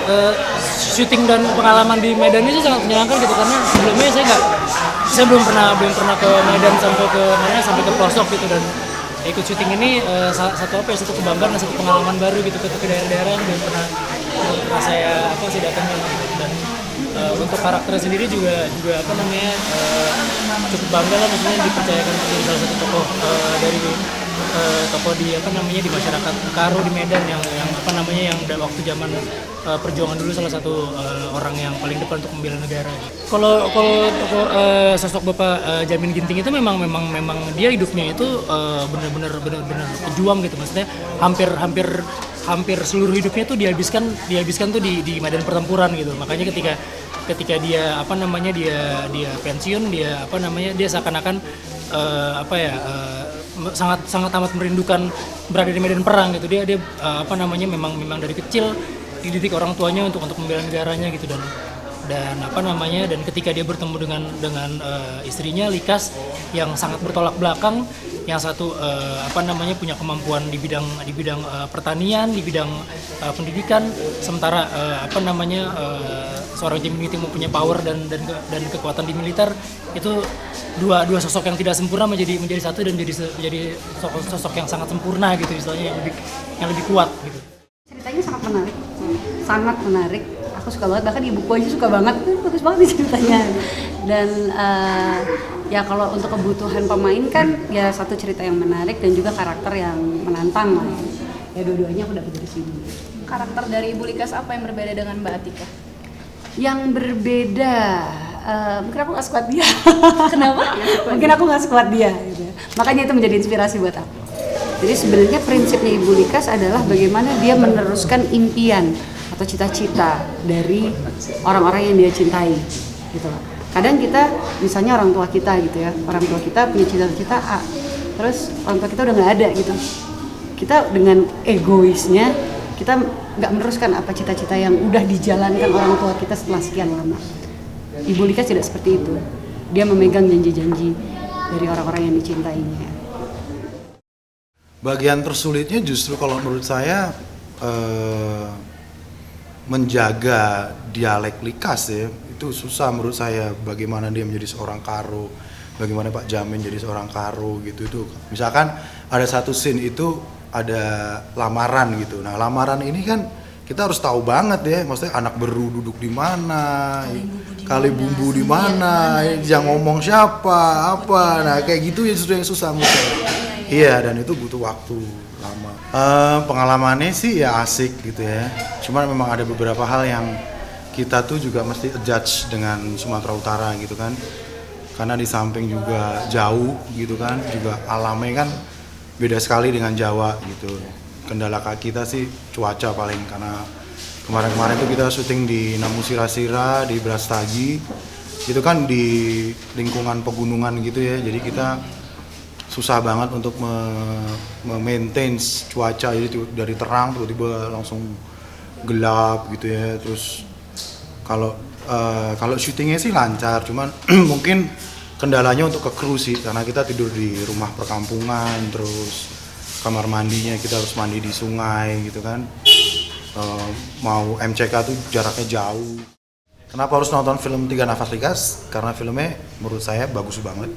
uh, syuting dan pengalaman di Medan itu sangat menyenangkan gitu, karena sebelumnya saya belum pernah ke Medan sampai ke pelosok gitu, dan ikut syuting ini satu kebanggaan dan satu pengalaman baru gitu, ke daerah-daerah yang belum pernah saya datangi gitu. Dan untuk karakternya sendiri juga cukup bangga lah, maksudnya dipercayakan menjadi salah satu tokoh dari tokoh di masyarakat Karo di Medan yang waktu zaman perjuangan dulu salah satu orang yang paling depan untuk membela negara. Kalau sosok Bapak Jamin Ginting itu memang dia hidupnya itu benar-benar pejuang gitu, maksudnya hampir seluruh hidupnya tuh dihabiskan tuh di medan pertempuran gitu. Makanya ketika dia dia pensiun, dia seakan-akan sangat amat merindukan berada di medan perang gitu. Dia memang dari kecil dididik orang tuanya untuk membela negaranya gitu, dan ketika dia bertemu dengan istrinya Likas yang sangat bertolak belakang, yang satu punya kemampuan di bidang pertanian, di bidang pendidikan, sementara seorang Jamin Ginting mempunyai power dan kekuatan di militer. Itu dua sosok yang tidak sempurna menjadi satu dan jadi sosok yang sangat sempurna gitu, istilahnya yang lebih kuat gitu. Ceritanya sangat menarik. Aku suka banget, bahkan ibuku aja suka banget, bagus banget nih ceritanya. Dan ya kalau untuk kebutuhan pemain kan ya satu cerita yang menarik dan juga karakter yang menantang lah. Ya dua-duanya aku dapat dari sini. Karakter dari Ibu Likas apa yang berbeda dengan Mbak Atika? Yang berbeda, mungkin aku nggak sekuat dia. Kenapa? Mungkin aku nggak sekuat dia gitu. Makanya itu menjadi inspirasi buat aku. Jadi sebenarnya prinsipnya Ibu Likas adalah bagaimana dia meneruskan impian atau cita-cita dari orang-orang yang dia cintai gitu. Kadang kita, misalnya orang tua kita gitu ya, orang tua kita punya cita-cita A, terus orang tua kita udah nggak ada gitu. Kita dengan egoisnya kita nggak meneruskan apa cita-cita yang udah dijalankan orang tua kita setelah sekian lama. Ibu Likas tidak seperti itu. Dia memegang janji-janji dari orang-orang yang dicintainya. Bagian tersulitnya justru kalau menurut saya menjaga dialek Likas ya, itu susah menurut saya. Bagaimana dia menjadi seorang Karo, bagaimana Pak Jamin jadi seorang Karo gitu. Itu misalkan ada satu scene itu ada lamaran gitu. Nah lamaran ini kan kita harus tahu banget ya, maksudnya anak beru duduk di mana, kali bumbu di mana, yang ngomong siapa, apa. Nah kayak gitu ya justru yang susah menurut saya. Iya, dan itu butuh waktu lama. Pengalamannya sih ya asik gitu ya. Cuman memang ada beberapa hal yang kita tuh juga mesti adjust dengan Sumatera Utara gitu kan. Karena di samping juga jauh gitu kan, juga alamnya kan beda sekali dengan Jawa gitu. Kendala kita sih cuaca paling, karena kemarin tuh kita syuting di Namusira, di Brastagi. Itu kan di lingkungan pegunungan gitu ya. Jadi kita susah banget untuk maintain cuaca, jadi dari terang tiba-tiba langsung gelap gitu ya. Terus kalau syutingnya sih lancar, cuman mungkin kendalanya untuk ke kru sih, karena kita tidur di rumah perkampungan, terus kamar mandinya kita harus mandi di sungai gitu kan. Mau MCK tuh jaraknya jauh. Kenapa harus nonton film Tiga Nafas Likas? Karena filmnya menurut saya bagus banget,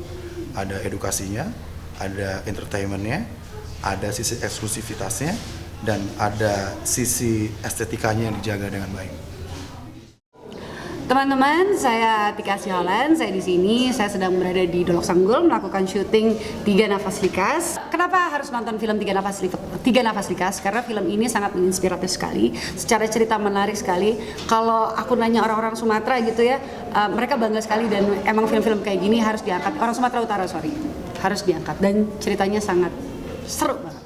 ada edukasinya, ada entertainmentnya, ada sisi eksklusivitasnya, dan ada sisi estetikanya yang dijaga dengan baik. Teman-teman, saya Tika Siholan, saya di sini, saya sedang berada di Dolok Sanggul melakukan syuting Tiga Nafas Likas. Kenapa harus nonton film Tiga Nafas Likas? Karena film ini sangat menginspiratif sekali, secara cerita menarik sekali. Kalau aku nanya orang-orang Sumatera gitu ya, mereka bangga sekali, dan emang film-film kayak gini harus diangkat. Orang Sumatera Utara, harus diangkat, dan ceritanya sangat seru banget.